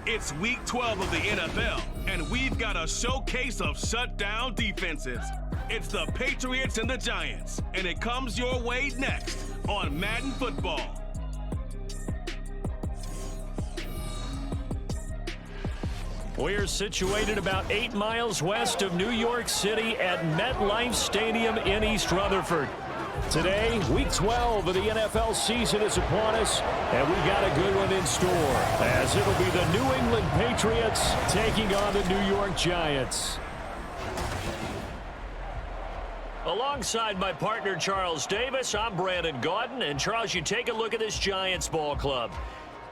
It's week 12 of the NFL, and we've got a showcase of shutdown defenses. It's the Patriots and the Giants, and it comes your way next on Madden Football. We're situated about 8 miles west of New York City at MetLife Stadium in East Rutherford. Today, week 12 of the NFL season is upon us, and we got a good one in store, as it'll be the New England Patriots taking on the New York Giants. Alongside my partner, Charles Davis, I'm Brandon Gaudin. And Charles, you take a look at this Giants ball club.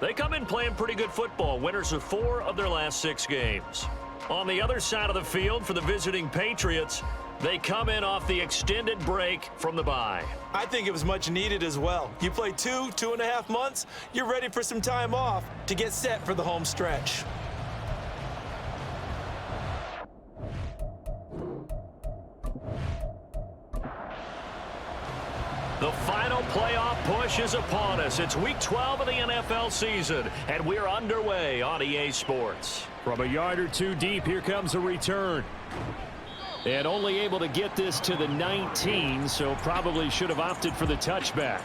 They come in playing pretty good football, winners of 4 of their last 6 games. On the other side of the field for the visiting Patriots, they come in off the extended break from the bye. I think it was much needed as well. You play 2.5 months, you're ready for some time off to get set for the home stretch. The final playoff push is upon us. It's week 12 of the NFL season, and we're underway on EA Sports. From a yard or 2 deep, here comes a return. And only able to get this to the 19, so probably should have opted for the touchback.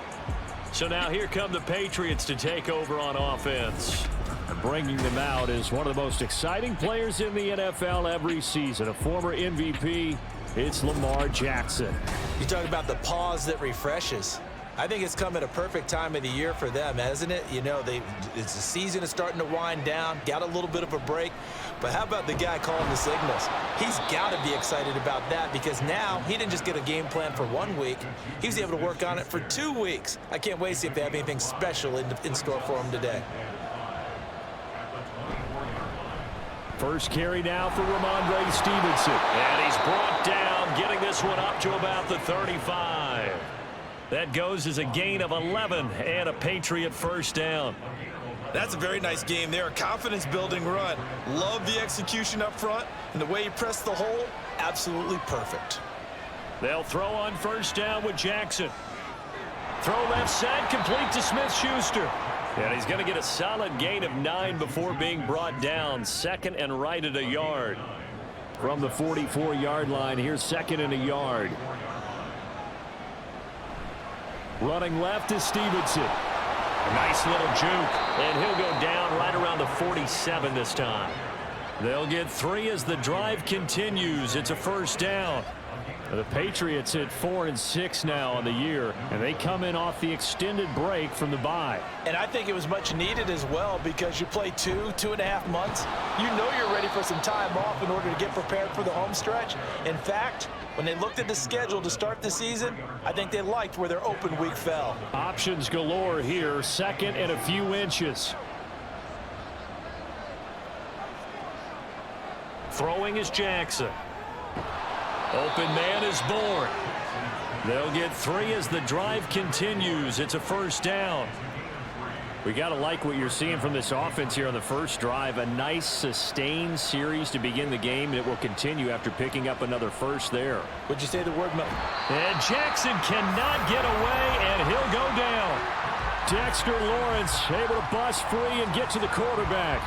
So now here come the Patriots to take over on offense. And bringing them out is one of the most exciting players in the NFL every season, a former MVP. It's Lamar Jackson. You talk about the pause that refreshes. I think it's come at a perfect time of the year for them, hasn't it? You know, the season is starting to wind down, got a little bit of a break. But how about the guy calling the signals? He's got to be excited about that because now he didn't just get a game plan for 1 week. He was able to work on it for 2 weeks. I can't wait to see if they have anything special in store for him today. First carry now for Ramondre Stevenson. And he's brought down, getting this one up to about the 35. That goes as a gain of 11 and a Patriot first down. That's a very nice game there. A confidence-building run. Love the execution up front, and the way he pressed the hole, absolutely perfect. They'll throw on first down with Jackson. Throw left side, complete to Smith-Schuster. And he's going to get a solid gain of 9 before being brought down. Second and right at a yard. From the 44-yard line, here's second and a yard. Running left is Stevenson. Nice little juke, and he'll go down right around the 47 this time. They'll get 3 as the drive continues. It's a first down. The Patriots at 4-6 now on the year, and they come in off the extended break from the bye. And I think it was much needed as well because you play 2.5 months. You know you're ready for some time off in order to get prepared for the home stretch. In fact, when they looked at the schedule to start the season, I think they liked where their open week fell. Options galore here, second and a few inches. Throwing is Jackson. Open man is Bourne. They'll get 3 as the drive continues. It's a first down. We got to like what you're seeing from this offense here on the first drive. A nice sustained series to begin the game, and it will continue after picking up another first there. Would you say the word? And Jackson cannot get away, and he'll go down. Dexter Lawrence able to bust free and get to the quarterback.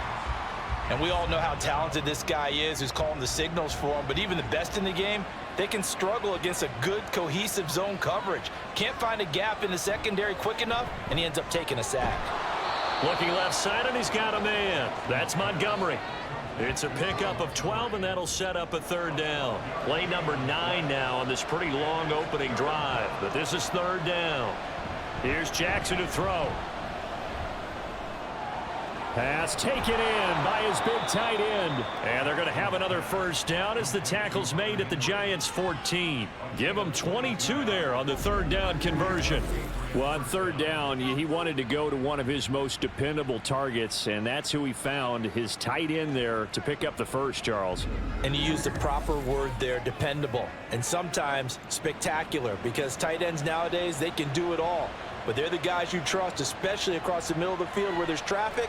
And we all know how talented this guy is who's calling the signals for him, but even the best in the game, they can struggle against a good, cohesive zone coverage. Can't find a gap in the secondary quick enough, and he ends up taking a sack. Looking left side, and he's got a man. That's Montgomery. It's a pickup of 12, and that'll set up a third down. Play number 9 now on this pretty long opening drive, but this is third down. Here's Jackson to throw. Pass taken in by his big tight end. And they're going to have another first down as the tackle's made at the Giants' 14. Give them 22 there on the third down conversion. Well, on third down, he wanted to go to one of his most dependable targets, and that's who he found, his tight end there to pick up the first, Charles. And he used the proper word there, dependable, and sometimes spectacular, because tight ends nowadays, they can do it all. But they're the guys you trust, especially across the middle of the field where there's traffic.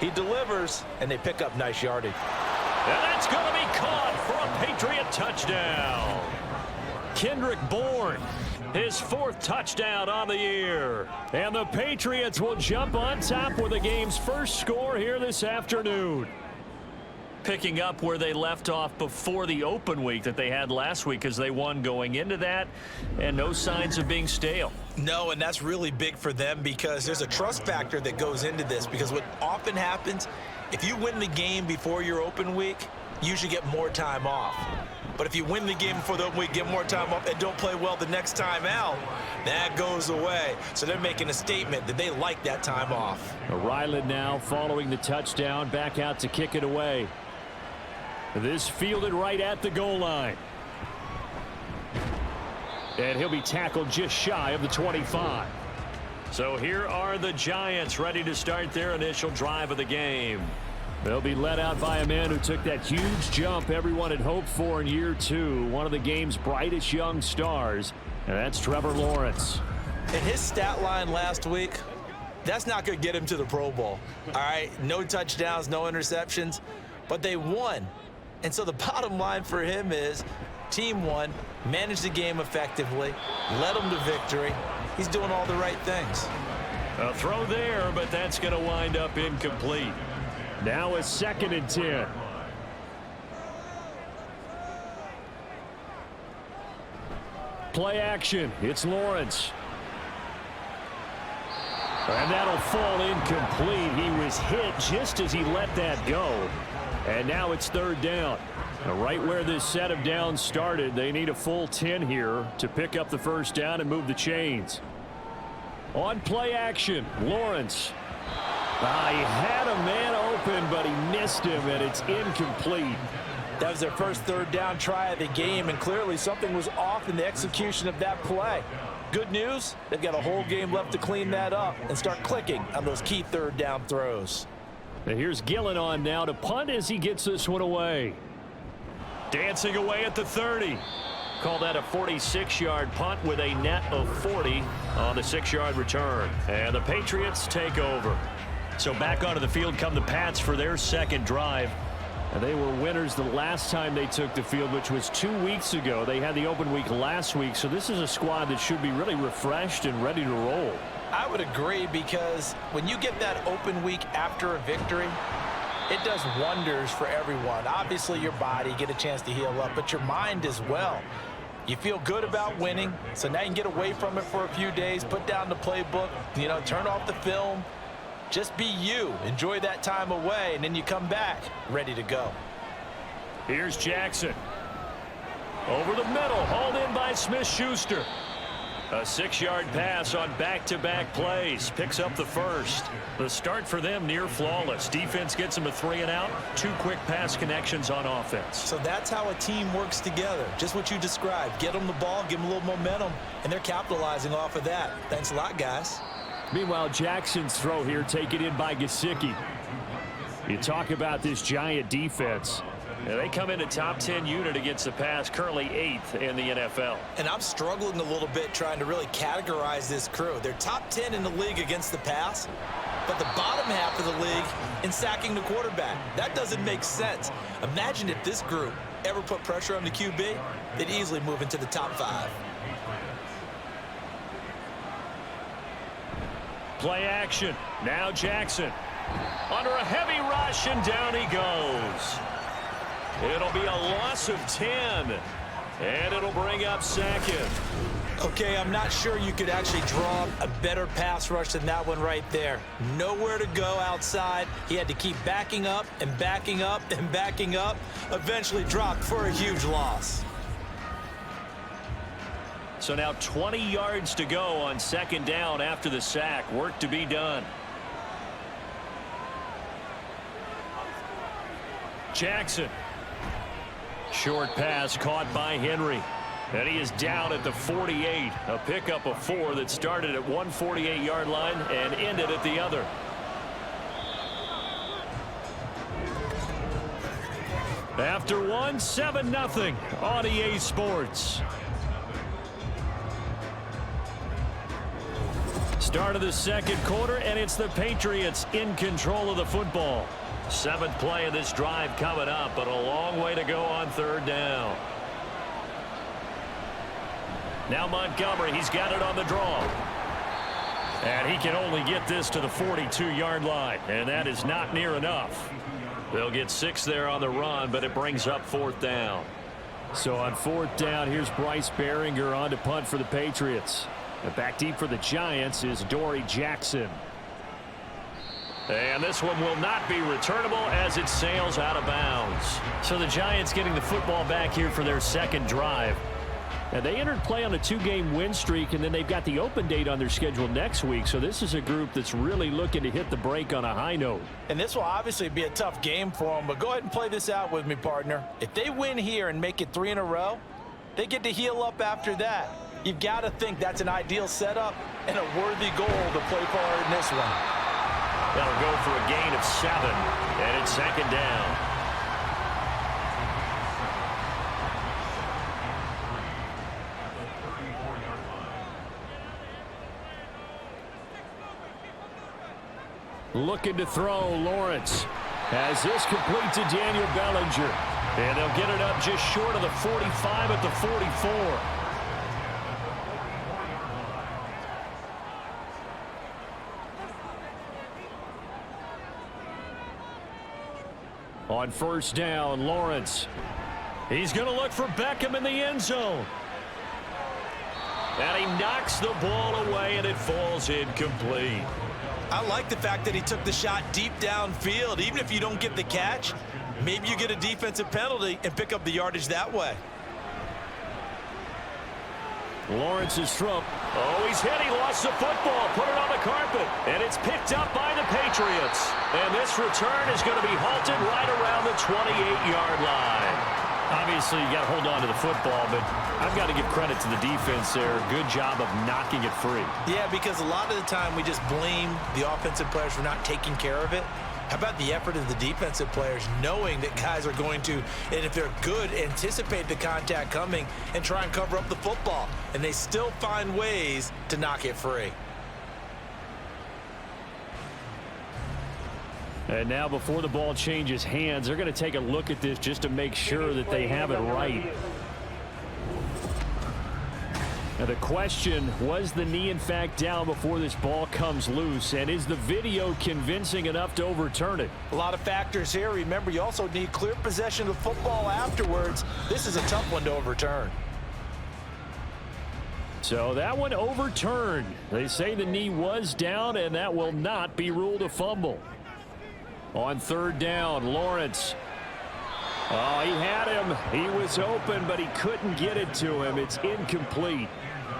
He delivers, and they pick up nice yardage. And that's going to be caught for a Patriot touchdown. Kendrick Bourne His 4th touchdown on the year. And the Patriots will jump on top with the game's first score here this afternoon. Picking up where they left off before the open week that they had last week, as they won going into that, and no signs of being stale. No, and that's really big for them because there's a trust factor that goes into this, because what often happens, if you win the game before your open week, you usually get more time off. But if you win the game before the open week, get more time off, and don't play well the next time out, that goes away. So they're making a statement that they like that time off. Ryland now following the touchdown, back out to kick it away. This fielded right at the goal line. And he'll be tackled just shy of the 25. So here are the Giants ready to start their initial drive of the game. They'll be led out by a man who took that huge jump everyone had hoped for in year 2. One of the game's brightest young stars, and that's Trevor Lawrence. And his stat line last week, that's not going to get him to the Pro Bowl. All right, no touchdowns, no interceptions, but they won. And so the bottom line for him is team won, managed the game effectively, led them to victory. He's doing all the right things. A throw there, but that's going to wind up incomplete. Now a 2nd and 10. Play action. It's Lawrence. And that'll fall incomplete. He was hit just as he let that go. And now it's 3rd down. Right where this set of downs started, they need a full 10 here to pick up the 1st down and move the chains. On play action, Lawrence. He had a man open, but he missed him, and it's incomplete. That was their first 3rd down try of the game, and clearly something was off in the execution of that play. Good news, they've got a whole game left to clean that up and start clicking on those key 3rd down throws. And here's Gillen on now to punt as he gets this one away. Dancing away at the 30. Call that a 46-yard punt with a net of 40 on the 6-yard return. And the Patriots take over. So back onto the field come the Pats for their 2nd drive. And they were winners the last time they took the field, which was 2 weeks ago. They had the open week last week, so this is a squad that should be really refreshed and ready to roll. I would agree, because when you get that open week after a victory, it does wonders for everyone. Obviously, your body, get a chance to heal up, but your mind as well. You feel good about winning, so now you can get away from it for a few days, put down the playbook, turn off the film. Just be you. Enjoy that time away, and then you come back ready to go. Here's Jackson. Over the middle, hauled in by Smith-Schuster. A 6-yard pass on back-to-back plays. Picks up the 1st. The start for them near flawless. Defense gets them a 3 and out. 2 quick pass connections on offense. So that's how a team works together. Just what you described. Get them the ball, give them a little momentum, and they're capitalizing off of that. Thanks a lot, guys. Meanwhile, Jackson's throw here taken in by Gesicki. You talk about this Giant defense. They come in a top 10 unit against the pass, currently 8th in the NFL. And I'm struggling a little bit trying to really categorize this crew. They're top 10 in the league against the pass, but the bottom half of the league in sacking the quarterback. That doesn't make sense. Imagine if this group ever put pressure on the QB, they'd easily move into the top 5. Play action. Now Jackson. Under a heavy rush, and down he goes. It'll be a loss of 10, and it'll bring up 2nd. Okay, I'm not sure you could actually draw a better pass rush than that one right there. Nowhere to go outside. He had to keep backing up and backing up and backing up. Eventually dropped for a huge loss. So now 20 yards to go on 2nd down after the sack. Work to be done. Jackson. Short pass caught by Henry. And he is down at the 48. A pickup of 4 that started at one 48-yard line and ended at the other. After one, 7-0 on EA Sports. Start of the 2nd quarter, and it's the Patriots in control of the football. 7th play of this drive coming up, but a long way to go on 3rd down. Now Montgomery, he's got it on the draw. And he can only get this to the 42-yard line, and that is not near enough. They'll get 6 there on the run, but it brings up 4th down. So on 4th down, here's Bryce Behringer on to punt for the Patriots. And back deep for the Giants is Dory Jackson. And this one will not be returnable as it sails out of bounds. So the Giants getting the football back here for their 2nd drive. And they entered play on a 2-game win streak, and then they've got the open date on their schedule next week. So this is a group that's really looking to hit the break on a high note. And this will obviously be a tough game for them, but go ahead and play this out with me, partner. If they win here and make it 3 in a row, they get to heal up after that. You've got to think that's an ideal setup and a worthy goal to play for in this one. That'll go for a gain of 7, and it's 2nd down. Looking to throw, Lawrence has this complete to Daniel Bellinger. And they'll get it up just short of the 45 at the 44. On 1st down, Lawrence. He's going to look for Beckham in the end zone. And he knocks the ball away, and it falls incomplete. I like the fact that he took the shot deep downfield. Even if you don't get the catch, maybe you get a defensive penalty and pick up the yardage that way. Lawrence is thrown. Oh, he's hit. He lost the football. Put it on the carpet. And it's picked up by the Patriots. And this return is going to be halted right around the 28-yard line. Obviously, you got to hold on to the football, but I've got to give credit to the defense there. Good job of knocking it free. Yeah, because a lot of the time we just blame the offensive players for not taking care of it. How about the effort of the defensive players knowing that guys are going to, and if they're good, anticipate the contact coming and try and cover up the football. And they still find ways to knock it free. And now before the ball changes hands, they're going to take a look at this just to make sure that they have it right. Now the question, was the knee in fact down before this ball comes loose? And is the video convincing enough to overturn it? A lot of factors here. Remember, you also need clear possession of the football afterwards. This is a tough one to overturn. So that one overturned. They say the knee was down, and that will not be ruled a fumble. On 3rd down, Lawrence. Oh, he had him. He was open, but he couldn't get it to him. It's incomplete.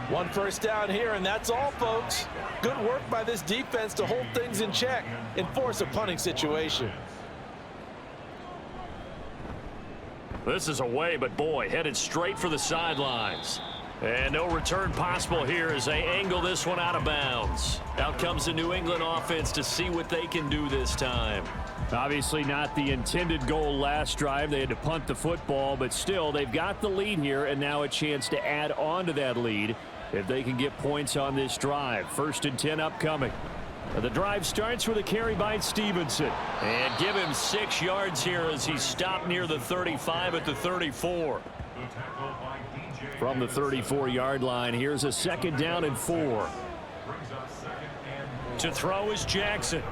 1 first down here, and that's all, folks. Good work by this defense to hold things in check and force a punting situation. This is away, but boy, headed straight for the sidelines. And no return possible here as they angle this one out of bounds. Out comes the New England offense to see what they can do this time. Obviously not the intended goal last drive. They had to punt the football, but still they've got the lead here, and now a chance to add on to that lead if they can get points on this drive. 1st and 10 upcoming. The drive starts with a carry by Stevenson. And give him 6 yards here as he's stopped near the 35 at the 34. From the 34-yard line, here's a 2nd down and 4. To throw is Jackson.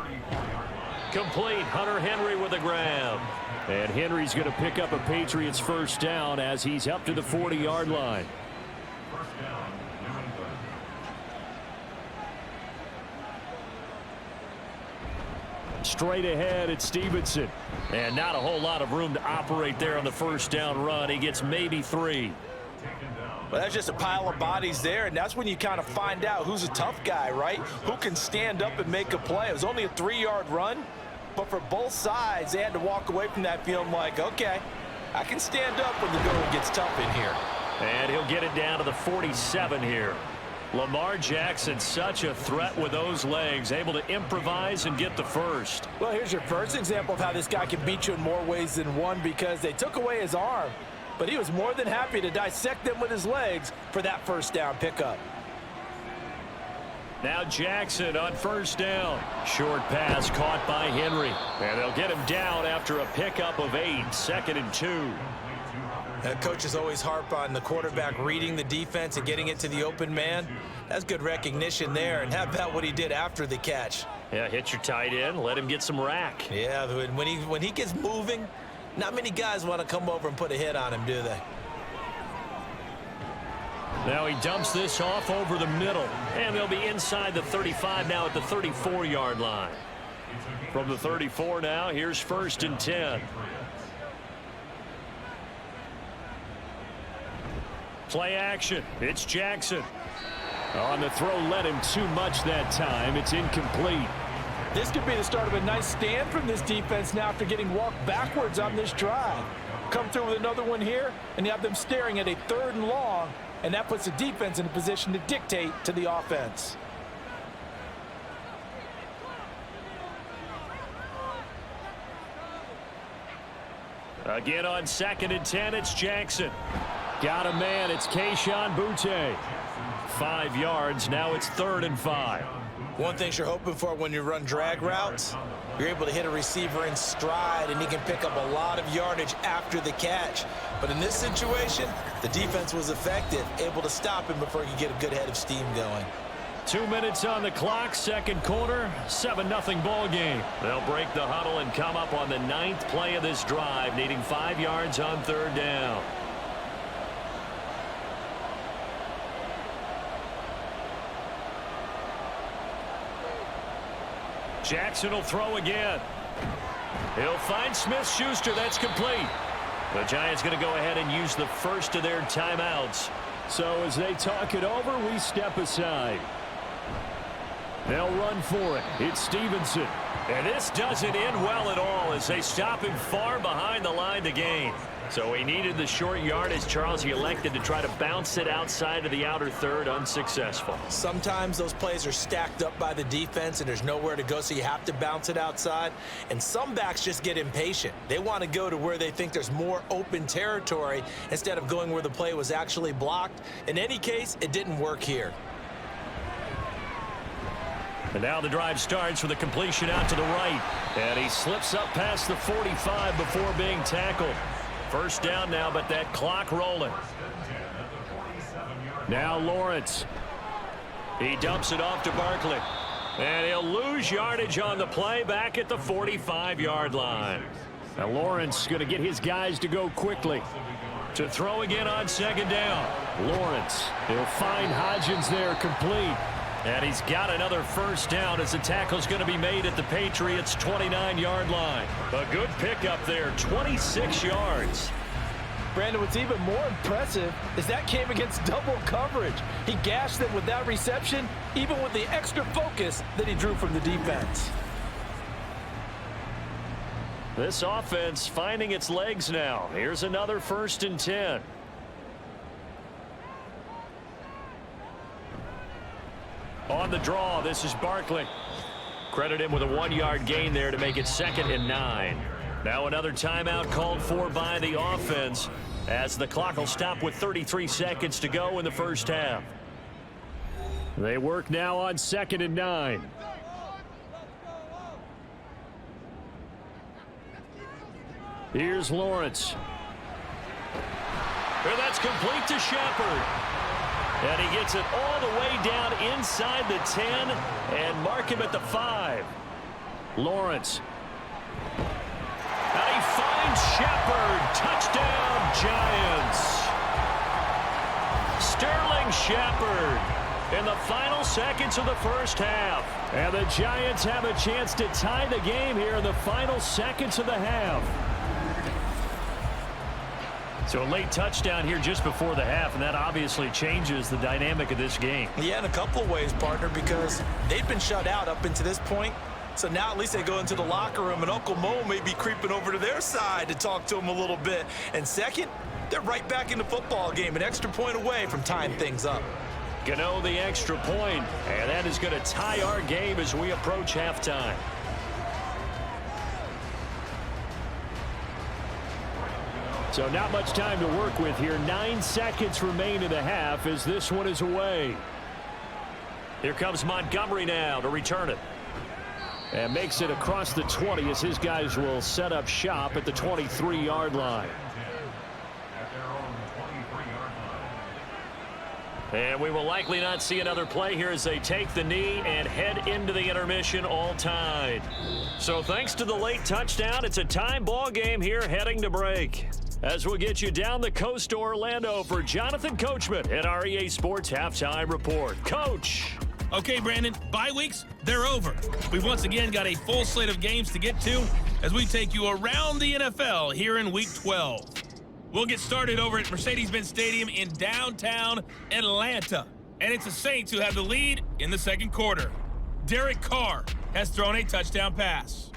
Complete. Hunter Henry with a grab. And Henry's going to pick up a Patriots 1st down as he's up to the 40-yard line. Straight ahead, it's Stevenson. And not a whole lot of room to operate there on the 1st down run. He gets maybe 3. Well, that's just a pile of bodies there, and that's when you kind of find out who's a tough guy, right? Who can stand up and make a play. It was only a 3-yard run, but for both sides, they had to walk away from that feeling like, okay, I can stand up when the going gets tough in here. And he'll get it down to the 47 here. Lamar Jackson, such a threat with those legs, able to improvise and get the 1st. Well, here's your first example of how this guy can beat you in more ways than one, because they took away his arm, but he was more than happy to dissect them with his legs for that 1st down pickup. Now Jackson on 1st down. Short pass caught by Henry. And they'll get him down after a pickup of 8. 2nd and 2. Coaches always harp on the quarterback reading the defense and getting it to the open man. That's good recognition there. And how about what he did after the catch? Yeah, hit your tight end, let him get some rack. Yeah, when he gets moving, not many guys want to come over and put a hit on him, do they? Now he dumps this off over the middle, and they'll be inside the 35 now at the 34-yard line. From the 34 now, here's 1st and 10. Play action. It's Jackson. On the throw, led him too much that time. It's incomplete. This could be the start of a nice stand from this defense now after getting walked backwards on this drive. Come through with another one here, and you have them staring at a 3rd and long, and that puts the defense in a position to dictate to the offense. Again on 2nd and 10, it's Jackson. Got a man, it's Kayshon Boutte. 5 yards, now it's 3rd and 5. One thing you're hoping for when you run drag routes, you're able to hit a receiver in stride, and he can pick up a lot of yardage after the catch. But in this situation, the defense was effective, able to stop him before he could get a good head of steam going. 2 minutes on the clock, 2nd quarter, 7-0 ball game. They'll break the huddle and come up on the 9th play of this drive, needing 5 yards on 3rd down. Jackson will throw again. He'll find Smith-Schuster. That's complete. The Giants going to go ahead and use the first of their timeouts. So as they talk it over, we step aside. They'll run for it. It's Stevenson. And this doesn't end well at all as they stop him far behind the line to gain. So he needed the short yardage. Charles, he elected to try to bounce it outside of the outer third, unsuccessful. Sometimes those plays are stacked up by the defense and there's nowhere to go, so you have to bounce it outside. And some backs just get impatient. They want to go to where they think there's more open territory instead of going where the play was actually blocked. In any case, it didn't work here. And now the drive starts with a completion out to the right. And he slips up past the 45 before being tackled. First down now, but that clock rolling. Now Lawrence. He dumps it off to Barkley. And he'll lose yardage on the play back at the 45-yard line. Now Lawrence going to get his guys to go quickly. To throw again on second down. Lawrence. He'll find Hodgins there, complete. And he's got another first down as the tackle's going to be made at the Patriots' 29-yard line. A good pickup there, 26 yards. Brandon, what's even more impressive is that came against double coverage. He gashed them with that reception, even with the extra focus that he drew from the defense. This offense finding its legs now. Here's another 1st and 10. On the draw, this is Barkley. Credit him with a 1-yard gain there to make it 2nd and 9. Now another timeout called for by the offense as the clock will stop with 33 seconds to go in the first half. They work now on 2nd and 9. Here's Lawrence. And that's complete to Shepard. And he gets it all the way down inside the 10 and mark him at the 5. Lawrence. And he finds Shepard. Touchdown, Giants. Sterling Shepard in the final seconds of the first half. And the Giants have a chance to tie the game here in the final seconds of the half. So a late touchdown here just before the half, and that obviously changes the dynamic of this game. Yeah, in a couple of ways, partner, because they've been shut out up until this point. So now at least they go into the locker room, and Uncle Mo may be creeping over to their side to talk to them a little bit. And second, they're right back in the football game, an extra point away from tying things up. Gano the extra point, and that is going to tie our game as we approach halftime. So not much time to work with here. 9 seconds remain in the half as this one is away. Here comes Montgomery now to return it. And makes it across the 20 as his guys will set up shop at the 23-yard line. And we will likely not see another play here as they take the knee and head into the intermission all tied. So thanks to the late touchdown, it's a tie ball game here heading to break. As we'll get you down the coast to Orlando for Jonathan Coachman at REA Sports Halftime Report. Coach. Okay, Brandon, bye weeks, they're over. We've once again got a full slate of games to get to as we take you around the NFL here in Week 12. We'll get started over at Mercedes-Benz Stadium in downtown Atlanta. And it's the Saints who have the lead in the second quarter. Derek Carr has thrown a touchdown pass.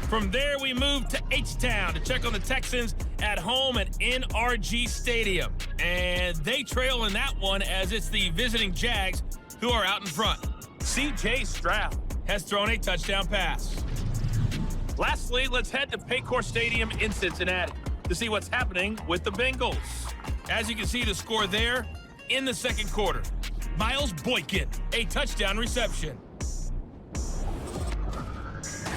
From there, we move to H-Town to check on the Texans at home at NRG Stadium. And they trail in that one as it's the visiting Jags who are out in front. C.J. Stroud has thrown a touchdown pass. Lastly, let's head to Paycor Stadium in Cincinnati to see what's happening with the Bengals. As you can see the score there in the second quarter. Miles Boykin, a touchdown reception.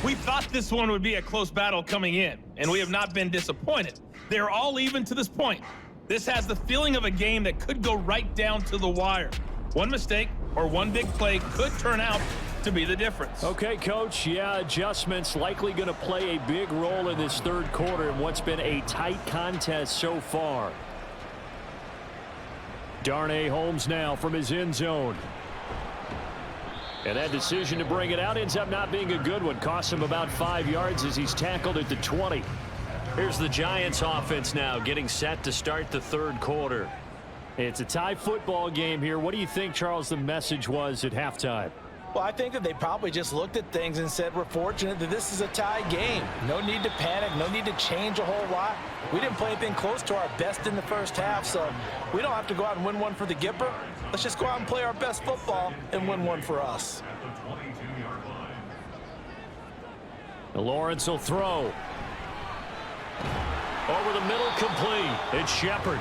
We thought this one would be a close battle coming in, and we have not been disappointed. They're all even to this point. This has the feeling of a game that could go right down to the wire. One mistake or one big play could turn out to be the difference. Okay, Coach. Yeah, adjustments likely going to play a big role in this third quarter in what's been a tight contest so far. Darnay Holmes now from his end zone. And that decision to bring it out ends up not being a good one. Costs him about 5 yards as he's tackled at the 20. Here's the Giants offense now getting set to start the third quarter. It's a tie football game here. What do you think, Charles, the message was at halftime? Well, I think that they probably just looked at things and said, we're fortunate that this is a tie game. No need to panic. No need to change a whole lot. We didn't play anything close to our best in the first half, so we don't have to go out and win one for the Gipper. Let's just go out and play our best football and win one for us. Lawrence will throw. Over the middle, complete. It's Shepard.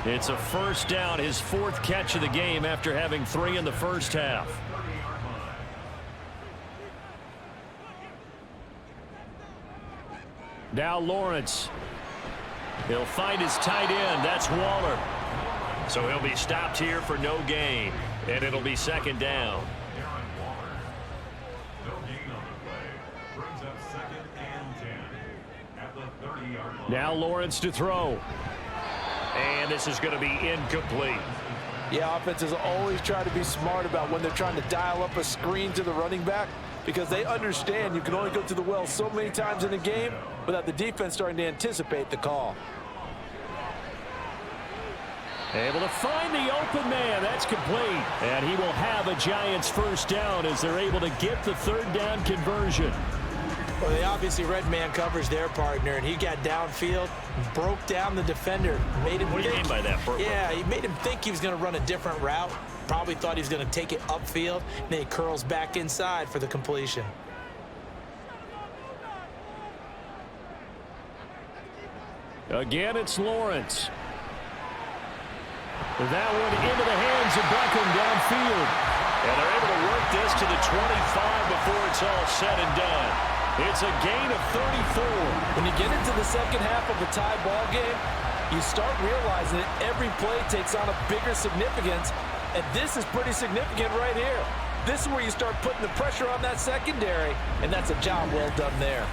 It's a first down, his fourth catch of the game after having 3 in the first half. Now Lawrence. He'll find his tight end. That's Waller. So he'll be stopped here for no gain. And it'll be second down. Now Lawrence to throw. And this is going to be incomplete. Yeah, offenses always try to be smart about when they're trying to dial up a screen to the running back because they understand you can only go to the well so many times in a game without the defense starting to anticipate the call. Able to find the open man. That's complete. And he will have a Giants first down as they're able to get the third down conversion. Well, they obviously read man coverage their partner, and he got downfield, broke down the defender. Made him what do you mean by that? Yeah, he made him think he was going to run a different route. Probably thought he was going to take it upfield. Then he curls back inside for the completion. Again, it's Lawrence. That one into the hands of Beckham downfield. And they're able to work this to the 25 before it's all said and done. It's a gain of 34. When you get into the second half of a tie ball game, you start realizing that every play takes on a bigger significance, and this is pretty significant right here. This is where you start putting the pressure on that secondary, and that's a job well done there.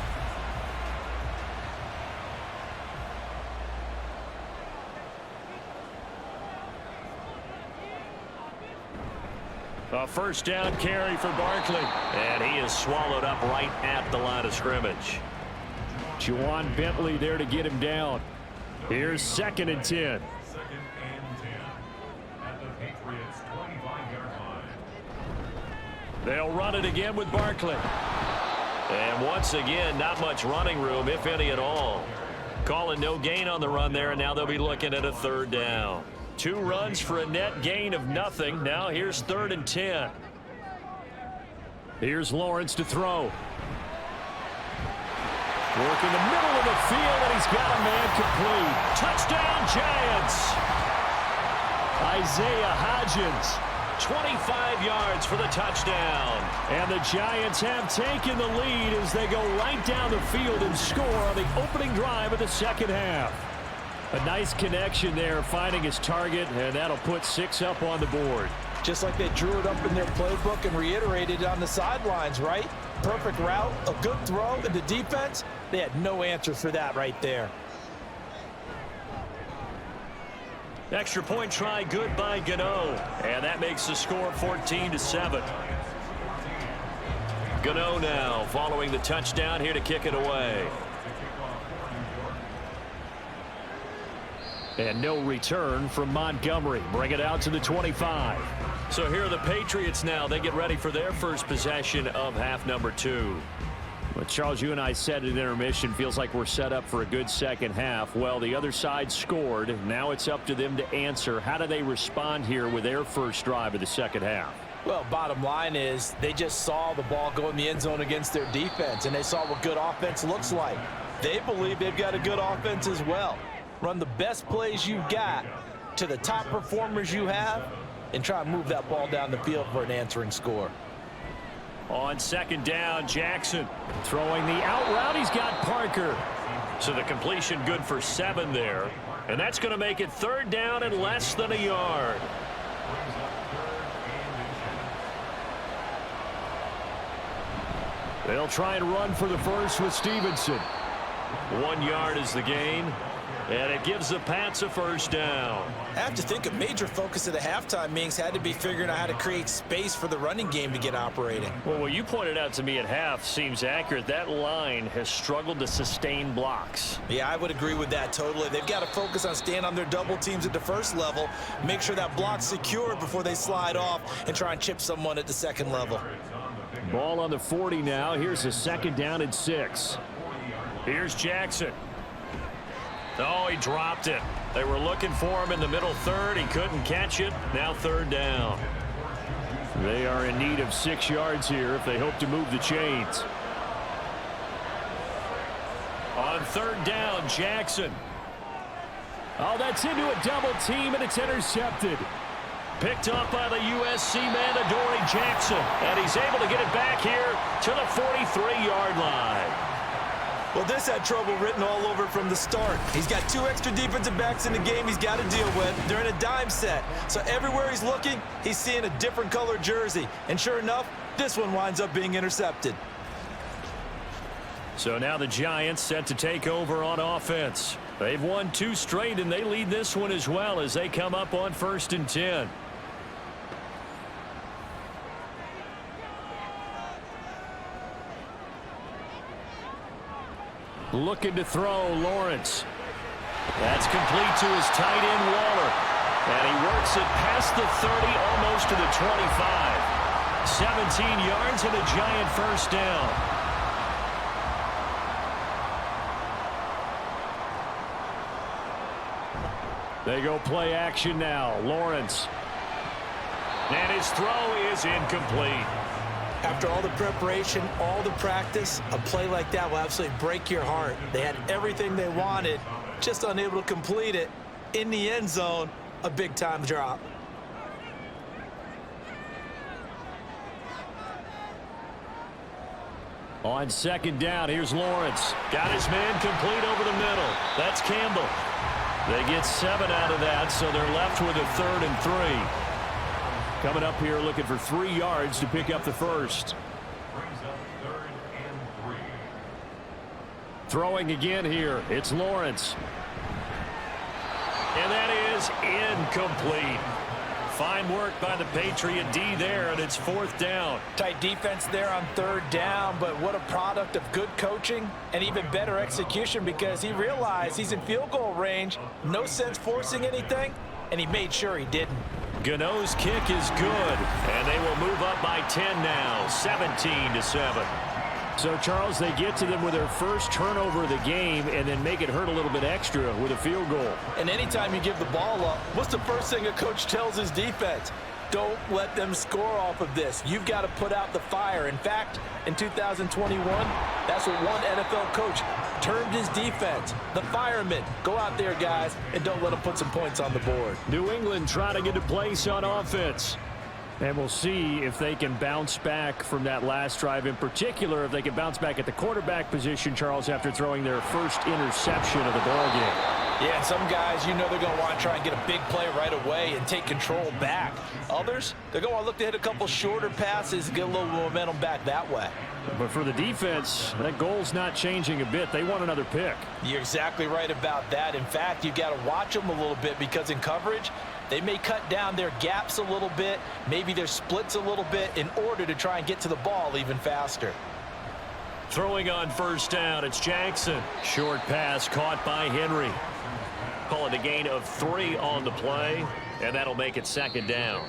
A first down carry for Barkley. And he is swallowed up right at the line of scrimmage. Juwan Bentley there to get him down. Here's 2nd and 10. 2nd and 10 at the Patriots 25-yard line. They'll run it again with Barkley. And once again, not much running room, if any at all. Calling no gain on the run there, and now they'll be looking at a third down. 2 runs for a net gain of nothing. Now here's 3rd and 10. Here's Lawrence to throw. Work in the middle of the field, and he's got a man complete. Touchdown, Giants! Isaiah Hodgins, 25 yards for the touchdown. And the Giants have taken the lead as they go right down the field and score on the opening drive of the second half. A nice connection there, finding his target, and that'll put 6 up on the board. Just like they drew it up in their playbook and reiterated it on the sidelines, right? Perfect route, a good throw, and the defense, they had no answer for that right there. Extra point try good by Gano, and that makes the score 14-7. Gano now following the touchdown here to kick it away. And no return from Montgomery. Bring it out to the 25. So here are the Patriots now. They get ready for their first possession of half number 2. Well, Charles, you and I said at intermission, feels like we're set up for a good second half. Well, the other side scored. Now it's up to them to answer. How do they respond here with their first drive of the second half? Well, bottom line is they just saw the ball go in the end zone against their defense, and they saw what good offense looks like. They believe they've got a good offense as well. Run the best plays you've got to the top performers you have and try and move that ball down the field for an answering score. On second down, Jackson throwing the out route. He's got Parker. So the completion good for 7 there. And that's going to make it third down and less than a yard. They'll try and run for the first with Stevenson. 1 yard is the gain. And it gives the Pats a first down. I have to think a major focus of the halftime meetings had to be figuring out how to create space for the running game to get operating. Well, what you pointed out to me at half seems accurate. That line has struggled to sustain blocks. Yeah, I would agree with that totally. They've got to focus on staying on their double teams at the first level, make sure that block's secured before they slide off and try and chip someone at the second level. Ball on the 40 now. Here's a second down and 6. Here's Jackson. Oh, he dropped it. They were looking for him in the middle third. He couldn't catch it. Now third down. They are in need of 6 yards here if they hope to move the chains. On third down, Jackson. Oh, that's into a double team, and it's intercepted. Picked up by the USC man, Adoree Jackson. And he's able to get it back here to the 43-yard line. Well, this had trouble written all over from the start. He's got 2 extra defensive backs in the game he's got to deal with. They're in a dime set. So everywhere he's looking, he's seeing a different color jersey. And sure enough, this one winds up being intercepted. So now the Giants set to take over on offense. They've won 2 straight, and they lead this one as well as they come up on 1st and 10. Looking to throw, Lawrence. That's complete to his tight end, Waller. And he works it past the 30, almost to the 25. 17 yards and a Giant first down. They go play action now. Lawrence. And his throw is incomplete. After all the preparation, all the practice, a play like that will absolutely break your heart. They had everything they wanted, just unable to complete it. In the end zone, a big-time drop. On second down, here's Lawrence. Got his man complete over the middle. That's Campbell. They get 7 out of that, so they're left with a 3rd and 3. Coming up here looking for 3 yards to pick up the first. Throwing again here. It's Lawrence. And that is incomplete. Fine work by the Patriot D there, and it's 4th down. Tight defense there on 3rd down, but what a product of good coaching and even better execution because he realized he's in field goal range. No sense forcing anything, and he made sure he didn't. Gano's kick is good, and they will move up by 10 now, 17-7. So, Charles, they get to them with their first turnover of the game and then make it hurt a little bit extra with a field goal. And anytime you give the ball up, what's the first thing a coach tells his defense? Don't let them score off of this. You've got to put out the fire. In fact, in 2021, that's what one NFL coach termed his defense. The firemen. Go out there, guys, and don't let them put some points on the board. New England trying to get a place on offense. And we'll see if they can bounce back from that last drive. In particular, if they can bounce back at the quarterback position, Charles, after throwing their first interception of the ballgame. Yeah, and some guys, you know they're going to want to try and get a big play right away and take control back. Others, they're going to want to look to hit a couple shorter passes and get a little momentum back that way. But for the defense, that goal's not changing a bit. They want another pick. You're exactly right about that. In fact, you've got to watch them a little bit because in coverage, they may cut down their gaps a little bit, maybe their splits a little bit in order to try and get to the ball even faster. Throwing on first down, it's Jackson. Short pass caught by Henry. Call it a gain of 3 on the play, and that'll make it second down.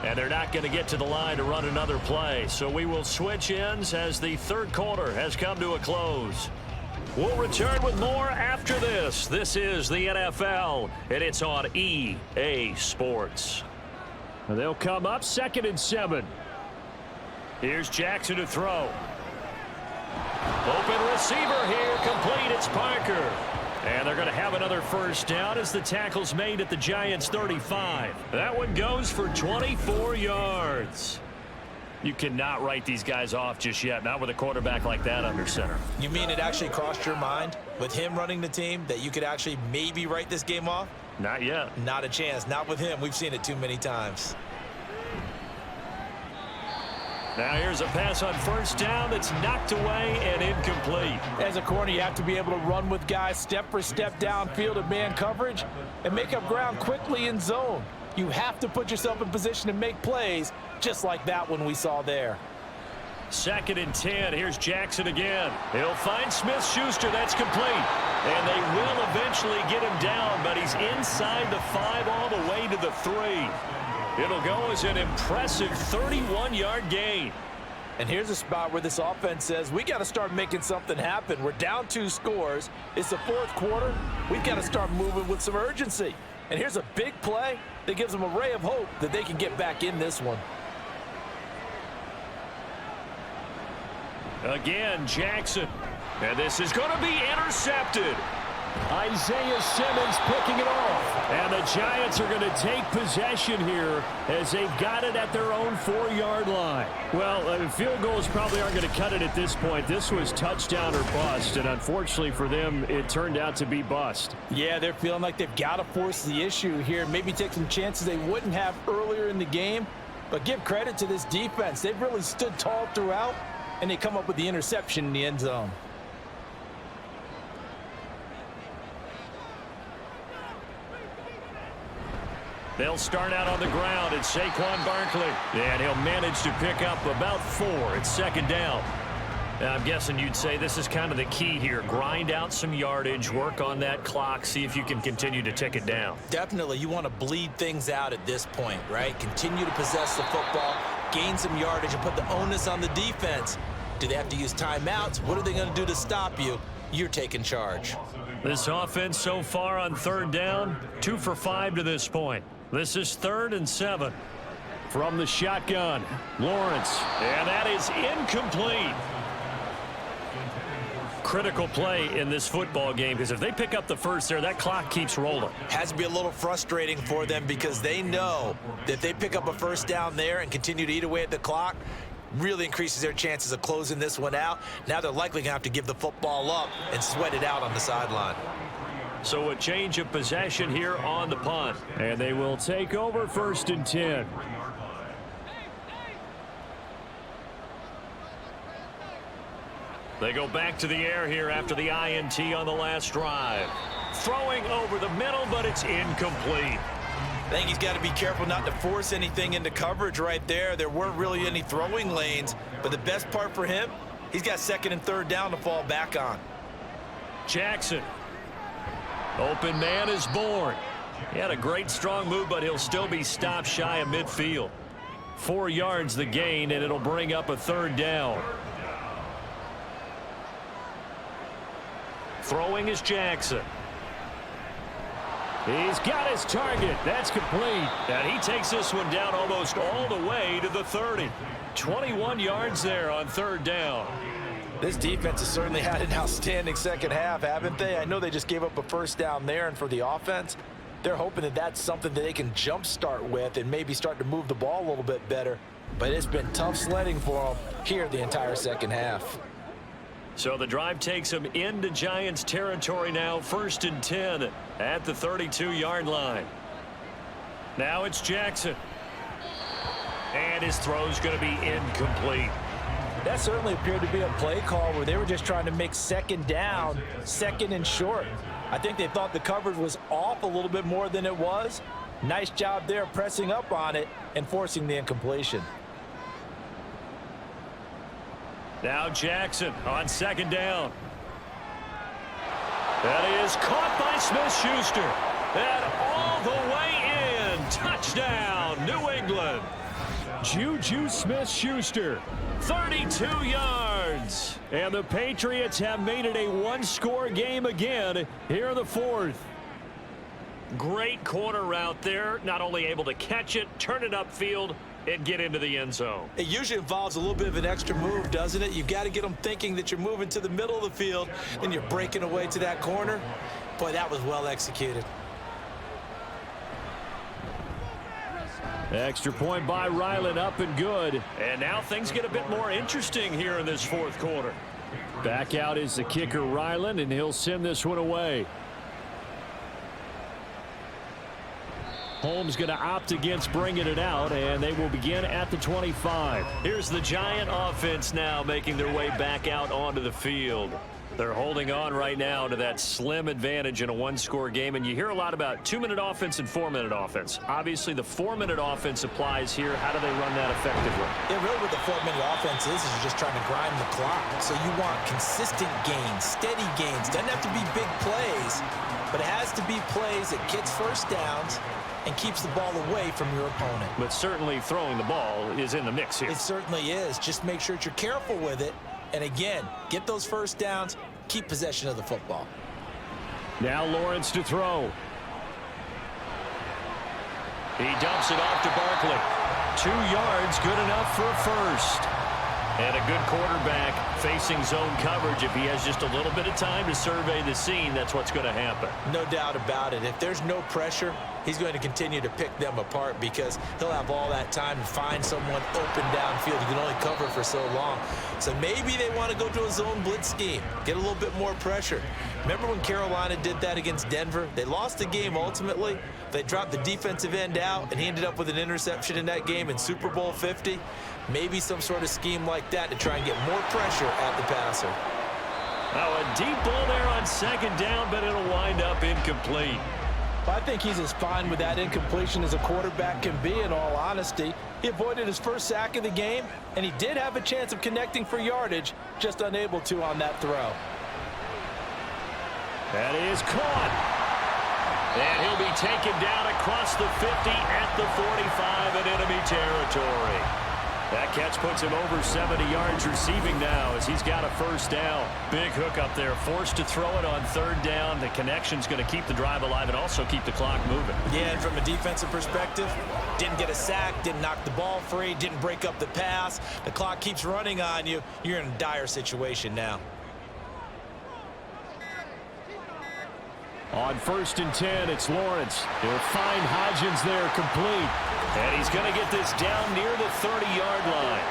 And they're not going to get to the line to run another play, so we will switch ends as the third quarter has come to a close. We'll return with more after this. This is the NFL, and it's on EA Sports. They'll come up 2nd and 7. Here's Jackson to throw. Open receiver here, complete. It's Parker. And they're going to have another first down as the tackle's made at the Giants' 35. That one goes for 24 yards. You cannot write these guys off just yet, not with a quarterback like that under center. You mean it actually crossed your mind with him running the team that you could actually maybe write this game off? Not yet. Not a chance. Not with him. We've seen it too many times. Now here's a pass on first down that's knocked away and incomplete. As a corner, you have to be able to run with guys step for step downfield in man coverage and make up ground quickly in zone. You have to put yourself in position to make plays just like that one we saw there. 2nd and 10. Here's Jackson again. He'll find Smith-Schuster. That's complete. And they will eventually get him down, but he's inside the 5 all the way to the 3. It'll go as an impressive 31-yard gain. And here's a spot where this offense says, we got to start making something happen. We're down 2 scores. It's the 4th quarter. We've got to start moving with some urgency. And here's a big play that gives them a ray of hope that they can get back in this one. Again, Jackson. And this is going to be intercepted. Isaiah Simmons picking it off. And the Giants are going to take possession here as they've got it at their own 4-yard line. Well, field goals probably aren't going to cut it at this point. This was touchdown or bust, and unfortunately for them, it turned out to be bust. Yeah, they're feeling like they've got to force the issue here, maybe take some chances they wouldn't have earlier in the game. But give credit to this defense. They've really stood tall throughout, and they come up with the interception in the end zone. They'll start out on the ground. It's Saquon Barkley. And he'll manage to pick up about 4. It's 2nd down. Now, I'm guessing you'd say this is kind of the key here. Grind out some yardage, work on that clock, see if you can continue to tick it down. Definitely, you want to bleed things out at this point, right? Continue to possess the football, gain some yardage, and put the onus on the defense. Do they have to use timeouts? What are they going to do to stop you? You're taking charge. This offense so far on 3rd down, 2 for 5 to this point. This is 3rd and 7. From the shotgun, Lawrence. And that is incomplete. Critical play in this football game, because if they pick up the first there, that clock keeps rolling. Has to be a little frustrating for them because they know that if they pick up a first down there and continue to eat away at the clock, really increases their chances of closing this one out. Now they're likely going to have to give the football up and sweat it out on the sideline. So a change of possession here on the punt. And they will take over 1st and 10. They go back to the air here after the INT on the last drive. Throwing over the middle, but it's incomplete. I think he's got to be careful not to force anything into coverage right there. There weren't really any throwing lanes, but the best part for him, he's got 2nd and 3rd down to fall back on. Jackson. Open man is born. He had a great strong move, but he'll still be stopped shy of midfield. 4 yards the gain, and it'll bring up a 3rd down. Throwing is Jackson. He's got his target. That's complete. And he takes this one down almost all the way to the 30. 21 yards there on 3rd down. This defense has certainly had an outstanding second half, haven't they? I know they just gave up a first down there, and for the offense, they're hoping that that's something that they can jumpstart with and maybe start to move the ball a little bit better. But it's been tough sledding for them here the entire second half. So the drive takes them into Giants territory now, 1st and 10 at the 32-yard line. Now it's Jackson. And his throw's going to be incomplete. That certainly appeared to be a play call where they were just trying to make second down, second and short. I think they thought the coverage was off a little bit more than it was. Nice job there pressing up on it and forcing the incompletion. Now Jackson on 2nd down. That is caught by Smith-Schuster. And all the way in. Touchdown, New England. Juju Smith-Schuster, 32 yards. And the Patriots have made it a one-score game again here in the 4th. Great corner route there. Not only able to catch it, turn it upfield, and get into the end zone. It usually involves a little bit of an extra move, doesn't it? You've got to get them thinking that you're moving to the middle of the field, and you're breaking away to that corner. Boy, that was well executed. Extra point by Ryland, up and good. And now things get a bit more interesting here in this 4th quarter. Back out is the kicker, Ryland, and he'll send this one away. Holmes going to opt against bringing it out, and they will begin at the 25. Here's the Giant offense now making their way back out onto the field. They're holding on right now to that slim advantage in a one-score game, and you hear a lot about 2-minute offense and 4-minute offense. Obviously, the 4-minute offense applies here. How do they run that effectively? Yeah, really what the 4-minute offense is you're just trying to grind the clock. So you want consistent gains, steady gains. Doesn't have to be big plays, but it has to be plays that gets first downs and keeps the ball away from your opponent. But certainly throwing the ball is in the mix here. It certainly is. Just make sure that you're careful with it. And again, get those first downs, keep possession of the football. Now Lawrence to throw. He dumps it off to Barkley. 2 yards, good enough for a first. And a good quarterback facing zone coverage. If he has just a little bit of time to survey the scene, that's what's going to happen. No doubt about it. If there's no pressure, he's going to continue to pick them apart because he'll have all that time to find someone open downfield. He can only cover for so long. So maybe they want to go to a zone blitz scheme, get a little bit more pressure. Remember when Carolina did that against Denver? They lost the game ultimately. They dropped the defensive end out, and he ended up with an interception in that game in Super Bowl 50. Maybe some sort of scheme like that to try and get more pressure at the passer. Now a deep ball there on 2nd down, but it'll wind up incomplete. I think he's as fine with that incompletion as a quarterback can be, in all honesty. He avoided his first sack of the game, and he did have a chance of connecting for yardage, just unable to on that throw. That is caught. And he'll be taken down across the 50 at the 45 in enemy territory. That catch puts him over 70 yards receiving now as he's got a first down. Big hook up there, forced to throw it on 3rd down. The connection's going to keep the drive alive and also keep the clock moving. Yeah, and from a defensive perspective, didn't get a sack, didn't knock the ball free, didn't break up the pass. The clock keeps running on you. You're in a dire situation now. On 1st and 10, it's Lawrence. He'll find Hodgins there complete. And he's going to get this down near the 30-yard line.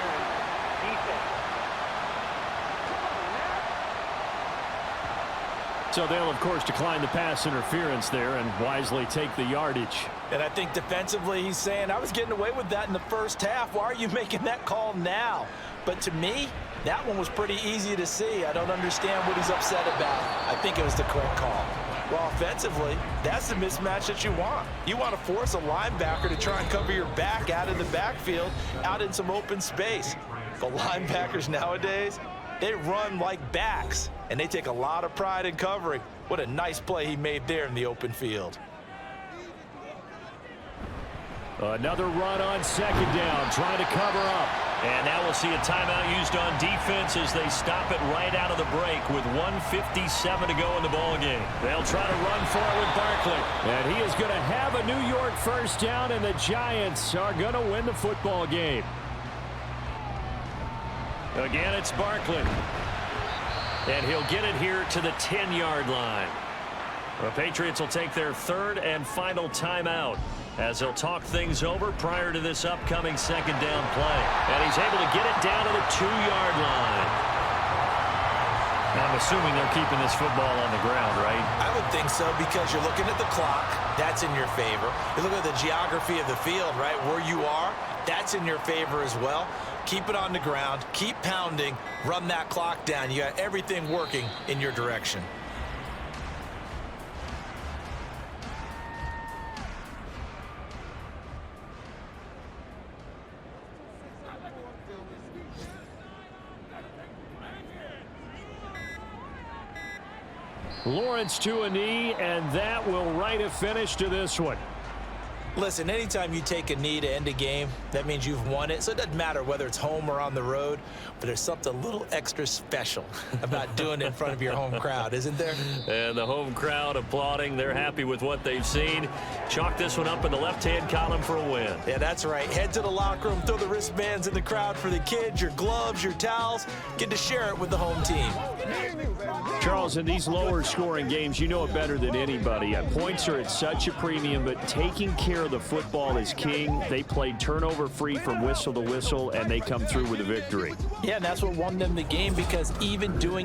So they'll, of course, decline the pass interference there and wisely take the yardage. And I think defensively he's saying, I was getting away with that in the first half. Why are you making that call now? But to me, that one was pretty easy to see. I don't understand what he's upset about. I think it was the correct call. Well, offensively, that's the mismatch that you want. You want to force a linebacker to try and cover your back out in the backfield, out in some open space. The linebackers nowadays, they run like backs, and they take a lot of pride in covering. What a nice play he made there in the open field. Another run on 2nd down, trying to cover up. And now we'll see a timeout used on defense as they stop it right out of the break with 1:57 to go in the ball game. They'll try to run for it with Barkley. And he is going to have a New York first down, and the Giants are going to win the football game. Again, it's Barkley. And he'll get it here to the 10-yard line. The Patriots will take their 3rd and final timeout as they'll talk things over prior to this upcoming 2nd down play. And he's able to get it down to the 2-yard line. I'm assuming they're keeping this football on the ground, right? I would think so, because you're looking at the clock. That's in your favor. You look at the geography of the field, right, where you are. That's in your favor as well. Keep it on the ground. Keep pounding. Run that clock down. You got everything working in your direction. Lawrence to a knee, and that will write a finish to this one. Listen, anytime you take a knee to end a game, that means you've won it. So it doesn't matter whether it's home or on the road, but there's something a little extra special about doing it in front of your home crowd, isn't there? And the home crowd applauding. They're happy with what they've seen. Chalk this one up in the left-hand column for a win. Yeah, that's right. Head to the locker room, throw the wristbands in the crowd for the kids, your gloves, your towels. Get to share it with the home team. Charles, in these lower-scoring games, you know it better than anybody. Points are at such a premium, but taking care of the football is king. They played turnover-free from whistle to whistle, and they come through with a victory. Yeah, and that's what won them the game, because even doing